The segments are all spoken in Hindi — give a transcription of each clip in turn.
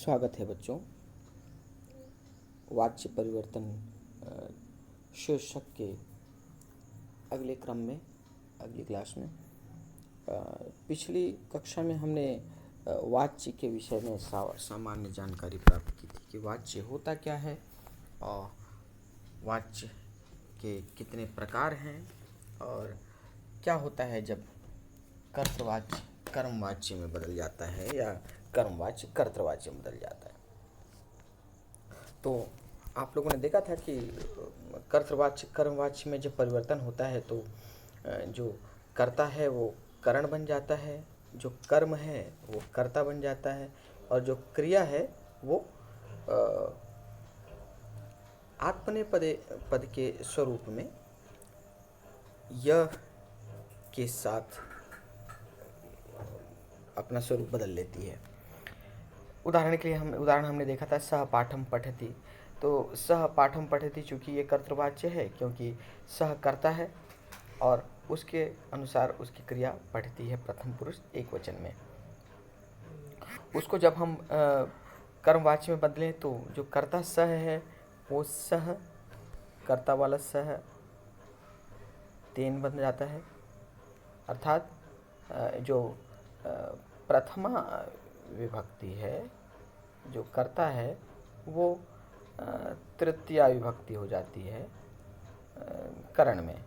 स्वागत है बच्चों। वाच्य परिवर्तन शीर्षक के अगले क्रम में, अगली क्लास में पिछली कक्षा में हमने वाच्य के विषय में सामान्य जानकारी प्राप्त की थी कि वाच्य होता क्या है और वाच्य के कितने प्रकार हैं और क्या होता है जब कर्तवाच्य कर्मवाच्य में बदल जाता है या कर्मवाच्य कर्तवाच्य में बदल जाता है। तो आप लोगों ने देखा था कि कर्तवाच्य कर्मवाच्य में जब परिवर्तन होता है तो जो कर्ता है वो करण बन जाता है, जो कर्म है वो कर्ता बन जाता है और जो क्रिया है वो आत्मने पद के स्वरूप में यह के साथ अपना स्वरूप बदल लेती है। उदाहरण के लिए उदाहरण हमने देखा था सह पाठम पठति। तो सह पाठम पठति चूँकि ये कर्तवाच्य है क्योंकि सह कर्ता है और उसके अनुसार उसकी क्रिया पठति है प्रथम पुरुष एक वचन में। उसको जब हम कर्मवाच्य में बदलें तो जो कर्ता सह है वो सह कर्ता वाला सह तेन बन जाता है, अर्थात जो प्रथमा विभक्ति है, जो कर्ता है वो तृतीया विभक्ति हो जाती है करण में।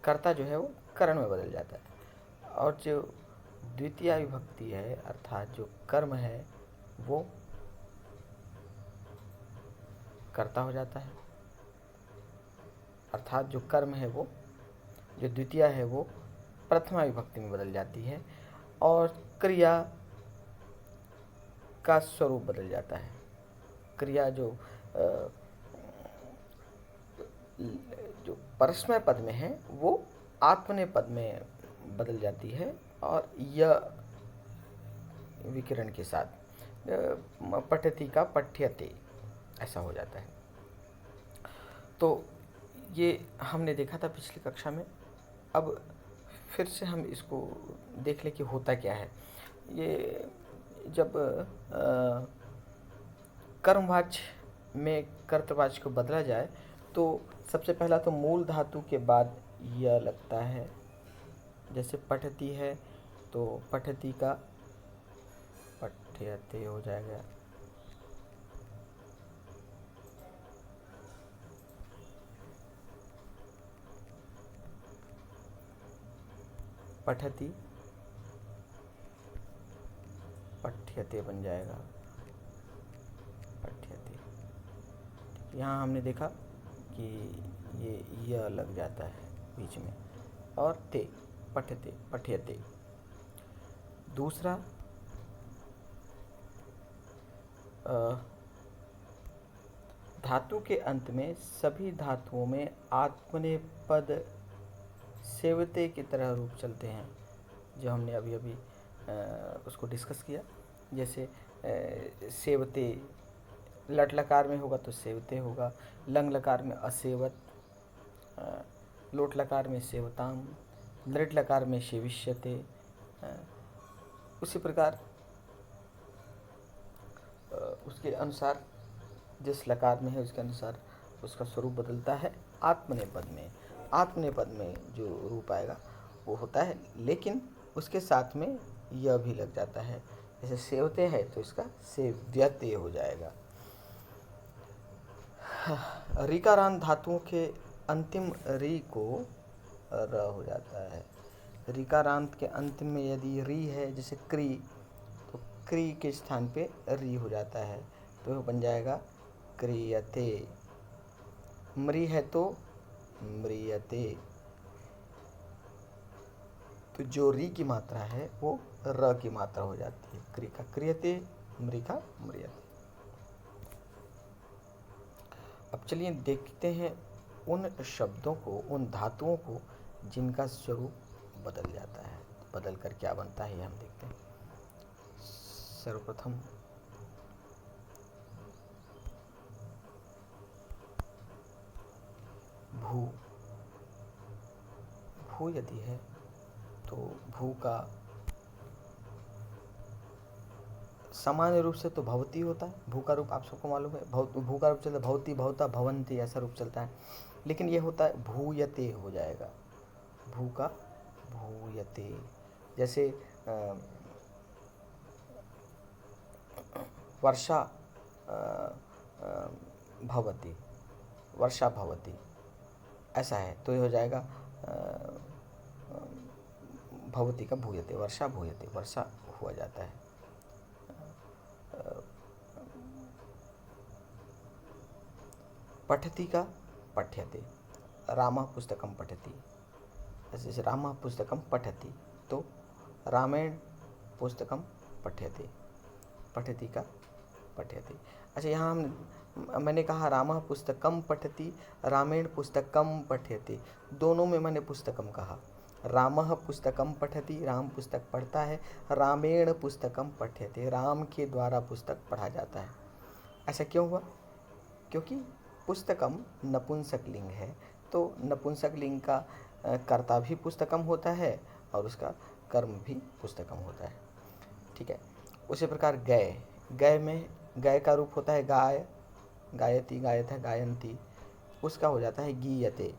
कर्ता जो है वो करण में बदल जाता है और जो द्वितीया विभक्ति है अर्थात जो कर्म है वो कर्ता हो जाता है, अर्थात जो कर्म है वो जो द्वितीया है वो प्रथमा विभक्ति में बदल जाती है और क्रिया का स्वरूप बदल जाता है। क्रिया जो परस्मय पद में है वो आत्मनेय पद में बदल जाती है और यह विकिरण के साथ पठति का पठ्यते ऐसा हो जाता है। तो ये हमने देखा था पिछली कक्षा में। अब फिर से हम इसको देख लें कि होता क्या है। ये जब कर्मवाच्य में कर्तवाच्य को बदला जाए तो सबसे पहला तो मूल धातु के बाद यह लगता है। जैसे पठति है तो पठति का पठ्यते हो जाएगा। पठति पठ्यते बन जाएगा, पठ्यते। यहाँ हमने देखा कि ये यह लग जाता है बीच में और ते पठ्यते पठ्यते। दूसरा धातु के अंत में सभी धातुओं में आत्मनेय पद सेवते की तरह रूप चलते हैं, जो हमने अभी अभी उसको डिस्कस किया। जैसे सेवते लट लकार में होगा तो सेवते होगा, लंग लकार में असेवत, लोट लकार में सेवताम, लृट लकार में सेविष्यते। उसी प्रकार उसके अनुसार जिस लकार में है उसके अनुसार उसका स्वरूप बदलता है। आत्मनेय पद में, आत्मनेय पद में जो रूप आएगा वो होता है, लेकिन उसके साथ में यह भी लग जाता है। जैसे सेवते है तो इसका सेव्यते हो जाएगा। ऋकारांत धातुओं के अंतिम री को र हो जाता है। ऋकारांत के अंतिम में यदि री है जैसे क्री, तो क्री के स्थान पे री हो जाता है तो वह बन जाएगा क्रियते। मृ है तो म्रियते। तो जो री की मात्रा है वो र की मात्रा हो जाती है। क्रि का क्रियते, मृ का म्रियते। अब चलिए देखते हैं उन शब्दों को, उन धातुओं को जिनका स्वरूप बदल जाता है। बदल कर क्या बनता है ये हम देखते हैं। सर्वप्रथम भू। भू यदि है तो भू का सामान्य रूप से तो भवती होता है, भू का रूप आप सबको मालूम है, भू का रूप चलता है भवती, भवता, भवंती, ऐसा रूप चलता है। लेकिन ये होता है भूयते हो जाएगा, भू का भूयते। जैसे वर्षा भवती, वर्षा भवती, ऐसा है तो ये हो जाएगा भवती का भूयते, वर्षा भूयते, वर्षा हुआ जाता है। पठति का पठ्यते, रामः पुस्तकं पठति। जैसे रामः पुस्तकं पठति तो रामायण पुस्तकं पठ्यते, पठति का पठ्यते। अच्छा, यहाँ मैंने कहा रामः पुस्तकं पठति, रामायण पुस्तकं पठ्यते, दोनों में मैंने पुस्तकम कहा। रामः पुस्तकं पठति, राम पुस्तक पढ़ता है, रामायण पुस्तकं पठ्यते, राम के द्वारा पुस्तक पढ़ा जाता है। ऐसा क्यों हुआ? क्योंकि पुस्तकम नपुंसक लिंग है, तो नपुंसक लिंग का कर्ता भी पुस्तकम होता है और उसका कर्म भी पुस्तकम होता है। ठीक है। उसी प्रकार गय, गय में गय का रूप होता है गाय, गायती, गायत है गायंती, उसका हो जाता है गीयते।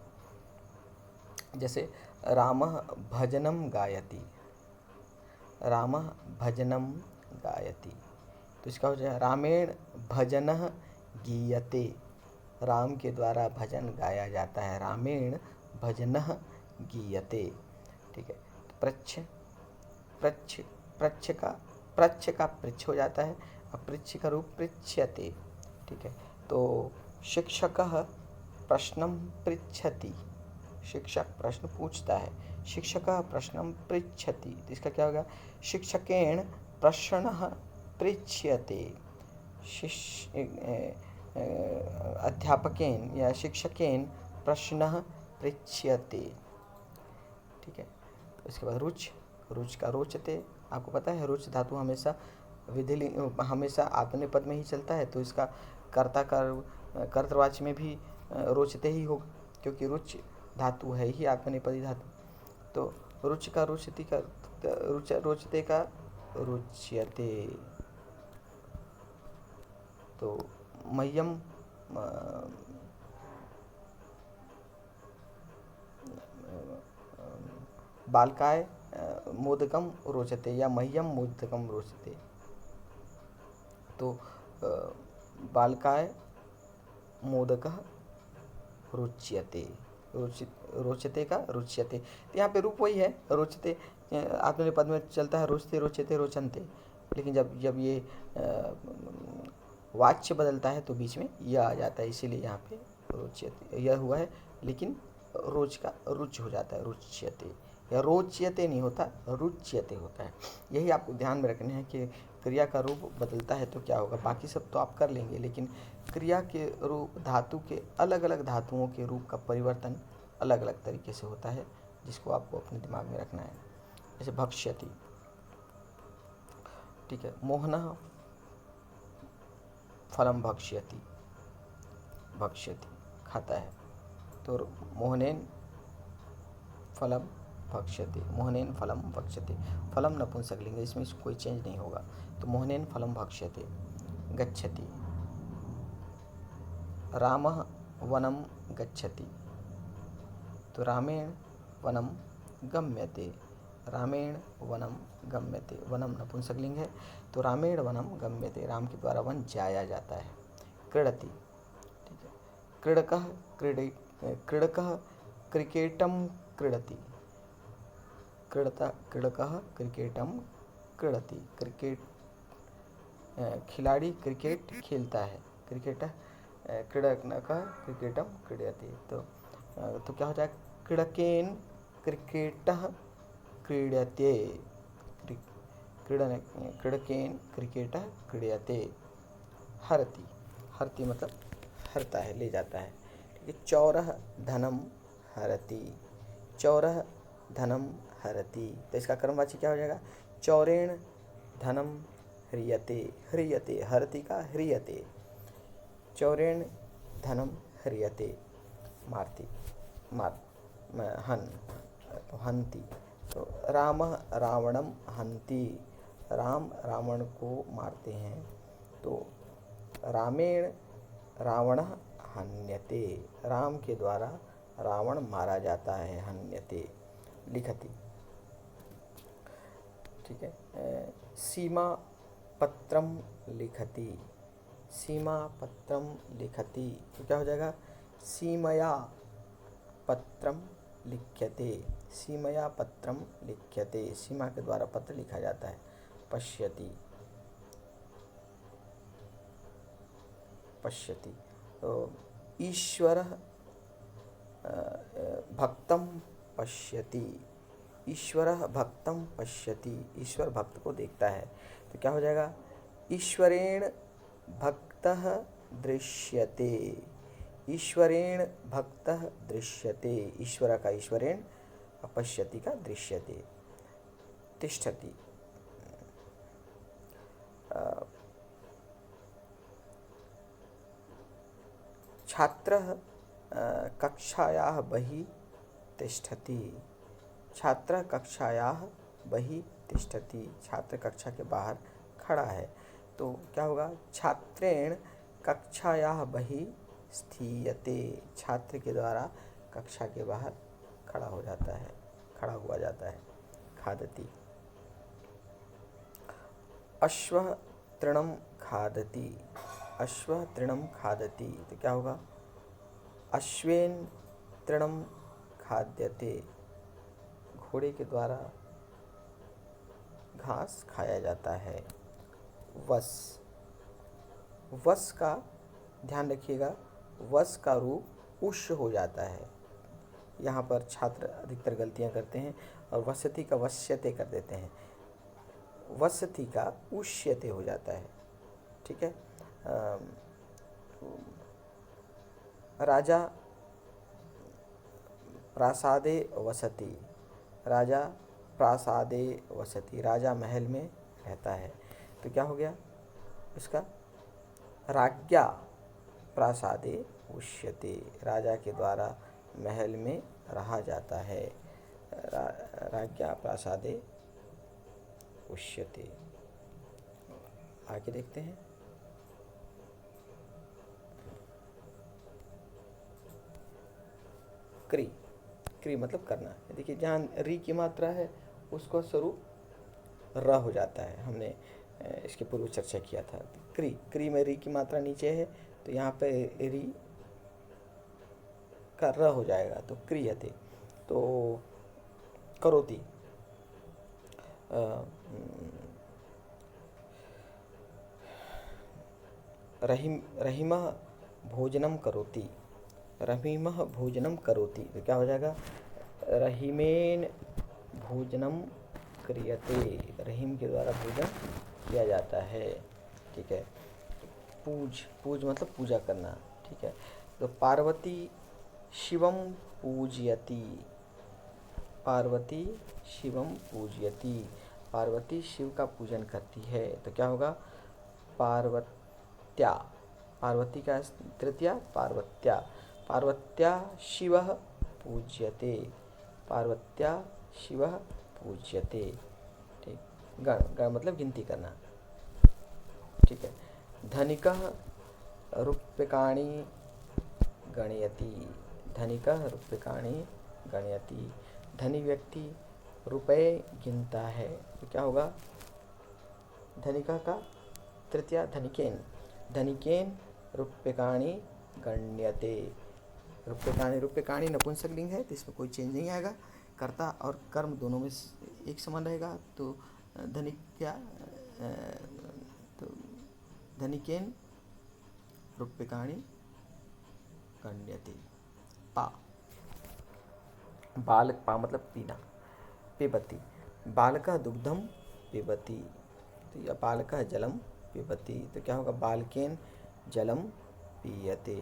जैसे रामः भजनम गायति, रामः भजनम गायति, तो इसका हो जाएगा रामेण भजनः गीयते, राम के द्वारा भजन गाया जाता है, रामेण भजनः गीयते। ठीक है। प्रच्छ, प्रच्छ, प्रच्छ का पृच्छ हो जाता है, और पृच्छ का रूप पृच्छ्यते। ठीक है। तो शिक्षकः प्रश्नं पृच्छति, शिक्षक प्रश्न पूछता है, शिक्षकः प्रश्नं पृच्छति, तो इसका क्या होगा? शिक्षकेण प्रश्नः पृच्छ्यते, अध्यापकेन या शिक्षकेन प्रश्नः पृच्छ्यते। ठीक है। इसके बाद रुच, रुच का रोचते, आपको पता है रुच धातु हमेशा हमेशा आत्मनेपद में ही चलता है, तो इसका कर्ता का कर्तवाच्य में भी रोचते ही होगा, क्योंकि रुच धातु है ही आत्मनेपदी धातु। तो रुच का रुचति का रोचते का रुच्यते। तो मह्यम बालकाय मोदकम रोचते या मह्यम मोदकम रोचते, तो बालकाय मोदकः रुच्यते, रोचते का रुच्यते। तो यहाँ पे रूप वही है, रोचते आत्मनेपद में चलता है, रोचते, रोचते, रोचनते, लेकिन जब ये वाच्य बदलता है तो बीच में यह आ जाता है, इसीलिए यहाँ पे रोच्यते यह हुआ है, लेकिन रोच का रुच हो जाता है, रुच्यते, या रोच्यते नहीं होता, रुच्यते होता है। यही आपको ध्यान में रखना है कि क्रिया का रूप बदलता है तो क्या होगा। बाकी सब तो आप कर लेंगे, लेकिन क्रिया के रूप, धातु के अलग अलग धातुओं के रूप का परिवर्तन अलग अलग तरीके से होता है, जिसको आपको अपने दिमाग में रखना है। जैसे भक्ष्यति, ठीक है, मोहनः फलम भक्ष्यति, भक्ष्यति खाता है, तो मोहनेन फलम भक्ष्यति, मोहनेन फलम भक्ष्यति, फलम नपुंसकलिंग है, इसमें कोई चेंज नहीं होगा, तो मोहनेन फलम भक्ष्यति। गच्छति, रामः वनम गच्छति, तो रामेण वनम गम्यते, रामेण वनम गम्यते, वनम नपुंसकलिंग है, तो रामेण वनम गम्यते, राम के द्वारा वन जाया जाता है। क्रीडति, ठीक है, क्रीडकः क्रीडकः क्रिकेटम क्रीडति, क्रीडकः क्रिकेटम क्रीडति, क्रिकेट खिलाड़ी क्रिकेट खेलता है, क्रिकेट क्रीडकः क्रिकेटम क्रीडति, तो क्या हो जाएगा? क्रीडकेन क्रिकेटः क्रीड्यते, क्रीडकेन क्रिकेटः क्रीड्यते। हरति, हरति मतलब हरता है, ले जाता है। ठीक है। चौरः धनम हरति, चौरः धनम हरति, तो इसका कर्मवाची क्या हो जाएगा? चौरेण धनम ह्रियते, ह्रियते, हरति का ह्रियते, चौरेण धनम ह्रियते। मारती, हंति, तो रामः रावणम हंति, राम रावण को मारते हैं तो रामेण रावणः हन्यते, राम के द्वारा रावण मारा जाता है, हन्यते, लिखति। ठीक है। सीमा पत्रम लिखति, सीमा पत्रम लिखति, तो क्या हो जाएगा? सीमया पत्रम लिख्यते, सीमया पत्रम लिख्यते, सीमा के द्वारा पत्र लिखा जाता है। पश्यति, पश्यति, तो ईश्वरः भक्तं पश्यति, ईश्वरः भक्तं पश्यति, ईश्वर भक्त को देखता है, तो क्या हो जाएगा? ईश्वरेण भक्तः दृश्यते, ईश्वरेण भक्तः दृश्यते, ईश्वर का ईश्वरेण, पश्यति का दृश्यते। तिष्ठति, छात्रः कक्षायाः बहिः तिष्ठति, छात्र कक्षायाः बहिः तिष्ठति, छात्र कक्षा के बाहर खड़ा है, तो क्या होगा? छात्रेण कक्षायाः बहिः स्थीयते, छात्र के द्वारा कक्षा के बाहर खड़ा हो जाता है, खड़ा हुआ जाता है। खादति, अश्वः तृणं खादति, अश्वः तृणं खादति, तो क्या होगा? अश्वेन तृणं खाद्यते, घोड़े के द्वारा घास खाया जाता है। वस, वस का ध्यान रखिएगा, वस का रूप उष हो जाता है। यहाँ पर छात्र अधिकतर गलतियाँ करते हैं और वसति का वश्यते कर देते हैं, वसति का उष्यते हो जाता है। ठीक है। राजा प्रासादे वसति, राजा प्रासादे वसति, राजा महल में रहता है, तो क्या हो गया इसका? राज्ञा प्रासादे उष्यते, राजा के द्वारा महल में रहा जाता है। राज्ञा प्रासादे उष्यते। आगे देखते हैं। क्री, क्री मतलब करना। देखिए जहाँ री की मात्रा है उसका स्वरूप र हो जाता है, हमने इसके पूर्व चर्चा किया था। क्री, क्री में री की मात्रा नीचे है तो यहाँ पे री का र हो जाएगा, तो क्रियते। तो करोति, रहीमः भोजनम करोति, रहीमः भोजनम करोति, तो क्या हो जाएगा? रहीमेन भोजनम क्रियते, रहीम के द्वारा भोजन किया जाता है। ठीक है। पूज, पूज मतलब पूजा करना। ठीक है। तो पार्वती शिवम पूजयति, पार्वती शिवम पूजयति, पार्वती शिव का पूजन करती है, तो क्या होगा? पार्वत्या, पार्वती का तृतीया पार्वत्या, पार्वत्या शिवः पूज्यते, पार्वत्या शिवः पूज्यते। ठीक। गण, गण मतलब गिनती करना। ठीक है। धनिकः रूप्यकाणि गणयति, धनिकः रूप्यकाणि गणयति, धनी व्यक्ति रुपए गिनता है, तो क्या होगा? धनिका का तृतीया धनिकेन, धनिकेन रूप्यकाणि गण्यते, रूप्यकाणि, रूप्यकाणि नपुंसकलिंग है तो इसमें कोई चेंज नहीं आएगा, कर्ता और कर्म दोनों में एक समान रहेगा। तो धनिक क्या, तो धनिकेन रूप्यकाणि गण्यते। पा, बालक, पा मतलब पीना। पिबति, बालकः दुग्धम पिबति, तो यह बालकः जलम पिबति, तो क्या होगा? बालकेन जलम पीयते,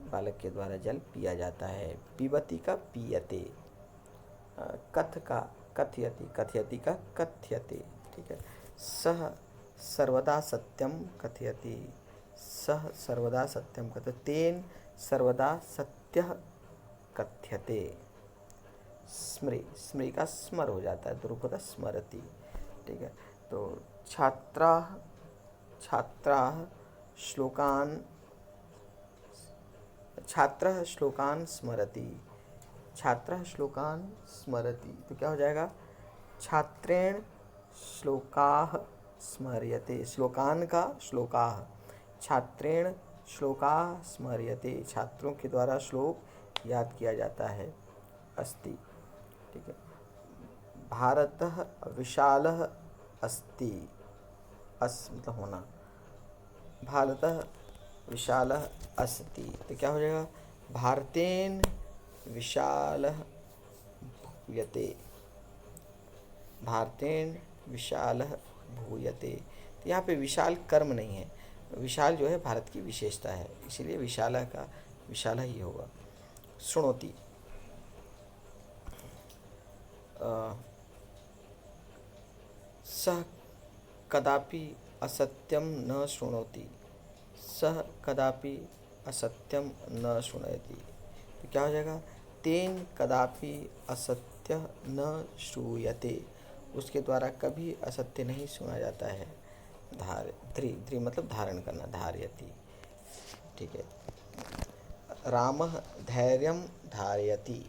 बालक के द्वारा जल पिया जाता है। पिबति का पीयते। कथ का कथयति, कथयति का कथ्यते। ठीक है। सह सर्वदा सत्यम कथयति, सह सर्वदा सत्यम कथयति, तेन सर्वदा सत्यः कथ्यते। स्मृ, स्मृ का स्मर हो जाता है, द्रुपद स्मरति। ठीक है। तो छात्रा छात्रा श्लोकान छात्रः श्लोकान स्मरति, छात्रः श्लोकान स्मरति, तो क्या हो जाएगा, छात्रेण श्लोकाः स्मर्यते, श्लोकान का श्लोकाः, छात्रेण श्लोकाः स्मर्यते, छात्रों के द्वारा श्लोक याद किया जाता है, अस्ति, ठीक है। भारतः विशालः अस्ति, अस मतलब होना, भारतः विशालः अस्ति, तो क्या हो जाएगा, भारतेन विशालः भूयते, भारतेन विशालः भूयते। तो यहाँ पे विशाल कर्म नहीं है, विशाल जो है भारत की विशेषता है, इसीलिए विशालः का विशालः ही होगा। शृणोति, सः कदापि असत्यं न शृणोति, सः कदापि असत्यं न शृणोति, तो क्या हो जाएगा, तेन कदापि असत्य न श्रूयते, उसके द्वारा कभी असत्य नहीं सुना जाता है। ध्री मतलब धारण करना, धारयति, ठीक है। रामः धैर्यं धारयति,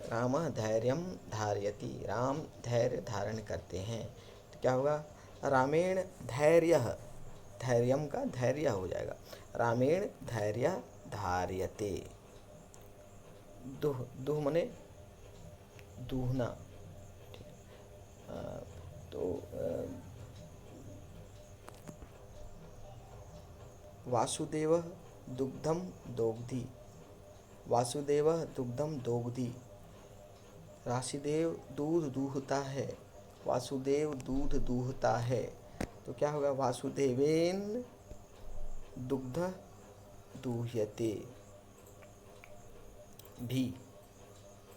रामः धैर्यं धारयति, राम धैर्य धारण करते हैं, तो क्या होगा, रामेण धैर्यः, धैर्यम का धैर्य हो जाएगा, रामेण धैर्य धार्यते। दुह दुह मने दूहना, तो वासुदेवः दुग्धम दोग्धि, वासुदेवः दुग्धम दोग्धि, राशिदेव दूध दूहता है, वासुदेव दूध दूहता है, तो क्या होगा, वासुदेवेन दुग्ध दूह्यते, भी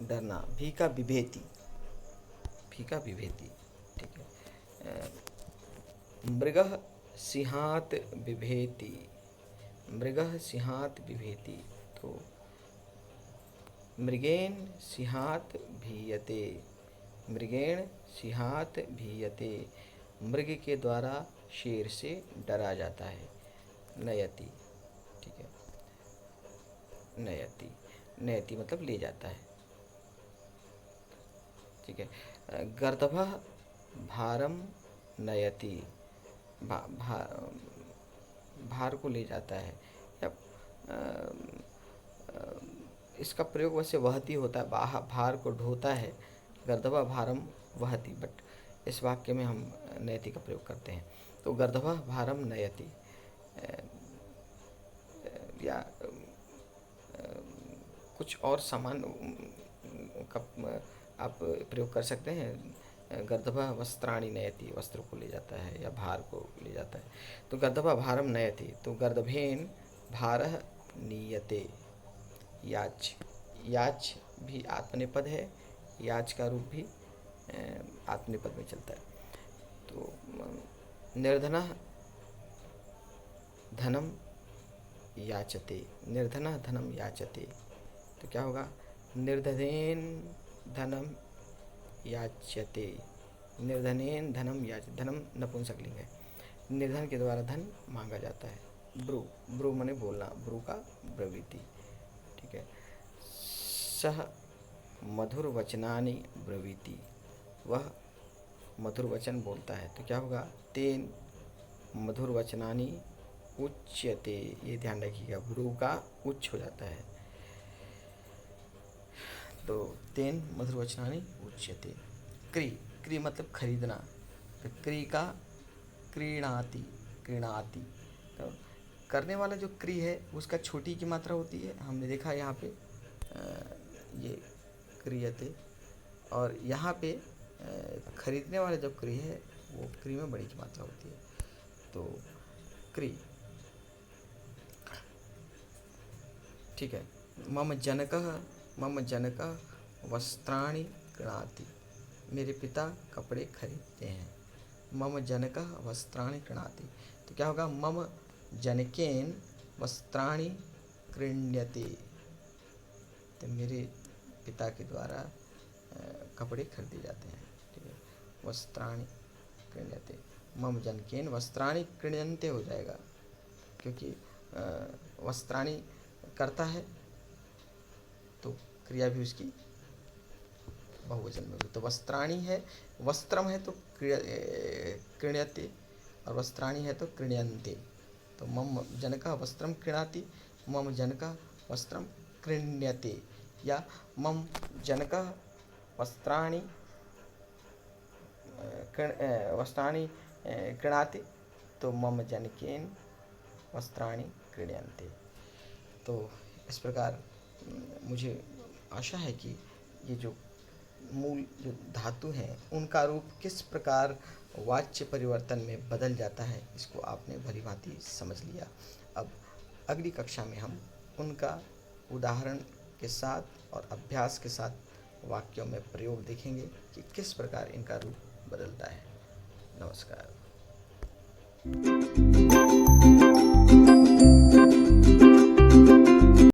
डरना, भी का बिभेति, भी का बिभेति, ठीक है। मृगः सिंहात बिभेति, मृगः सिंहात बिभेति, तो मृगेण सिंहात भीयते, मृगेण सिंहात भीयते, मृग के द्वारा शेर से डरा जाता है। नयति, ठीक है, नयति, नयति मतलब ले जाता है, ठीक है। गर्दभः भारम नयति, भार को ले जाता है, या इसका प्रयोग वैसे वहती होता है, भार को ढोता है, गर्दभः भारम वहति, बट इस वाक्य में हम नयति का प्रयोग करते हैं। तो गर्दभः भारम नयति, या कुछ और सामान का आप प्रयोग कर सकते हैं, गर्दभः वस्त्राणि नयति, वस्त्रों को ले जाता है या भार को ले जाता है, तो गर्दभः भारम नयति, तो गर्दभेन भारः नीयते। याच, याच भी आत्मनेपद है, याच का रूप भी आत्मनेपद में चलता है। तो निर्धनः धनम याचते, निर्धनः धनम याचते, तो क्या होगा, निर्धनेन धनम याच्यते, निर्धनेन धनम याच्यते, धनम नपुंसकलिंग है, निर्धन के द्वारा धन मांगा जाता है। ब्रू, ब्रू मने बोलना, ब्रू का ब्रवीति, ठीक है। सह मधुर वचनानि ब्रवीति, वह मधुर वचन बोलता है, तो क्या होगा, तेन मधुर वचनानि उच्यते, ये ध्यान रखिएगा, ब्रू का उच्च हो जाता है, तो तेन मधुर वचनानि उच्यते। क्री, क्री मतलब खरीदना, तो क्री का क्रीणाति, क्रीणाति, तो करने वाला जो क्री है उसका छोटी की मात्रा होती है, हमने देखा यहाँ पे ये क्रियते, और यहाँ पे खरीदने वाला जो क्री है वो क्री में बड़ी की मात्रा होती है, तो क्री, ठीक है। मम जनकः वस्त्राणि क्रीणाति, मेरे पिता कपड़े खरीदते हैं, मम जनकः वस्त्राणि क्रीणाति, तो क्या होगा, मम जनकेन वस्त्राणि क्रीण्यते, तो मेरे पिता के द्वारा कपड़े खरीदे जाते हैं, ठीक है। वस्त्राणि क्रीण्यते। मम जनकेन वस्त्राणि क्रीण्यन्ते हो जाएगा, क्योंकि वस्त्राणि करता है तो क्रिया भी उसकी बहुवचन में होगी। तो वस्त्राणि है, वस्त्रम है तो क्रीण्यते, और वस्त्राणि है तो क्रीण्यन्ते। तो मम जनकः वस्त्रम क्रीणाति, मम जनकः वस्त्रम क्रीण्यते, या मम जनकः वस्त्राणि वस्त्राणि क्रीणाति, तो मम जनकेन वस्त्राणि क्रीण्यन्ते। तो इस प्रकार मुझे आशा है कि ये जो मूल जो धातु हैं उनका रूप किस प्रकार वाच्य परिवर्तन में बदल जाता है, इसको आपने भली भांति समझ लिया। अब अगली कक्षा में हम उनका उदाहरण के साथ और अभ्यास के साथ वाक्यों में प्रयोग देखेंगे कि किस प्रकार इनका रूप बदलता है। नमस्कार।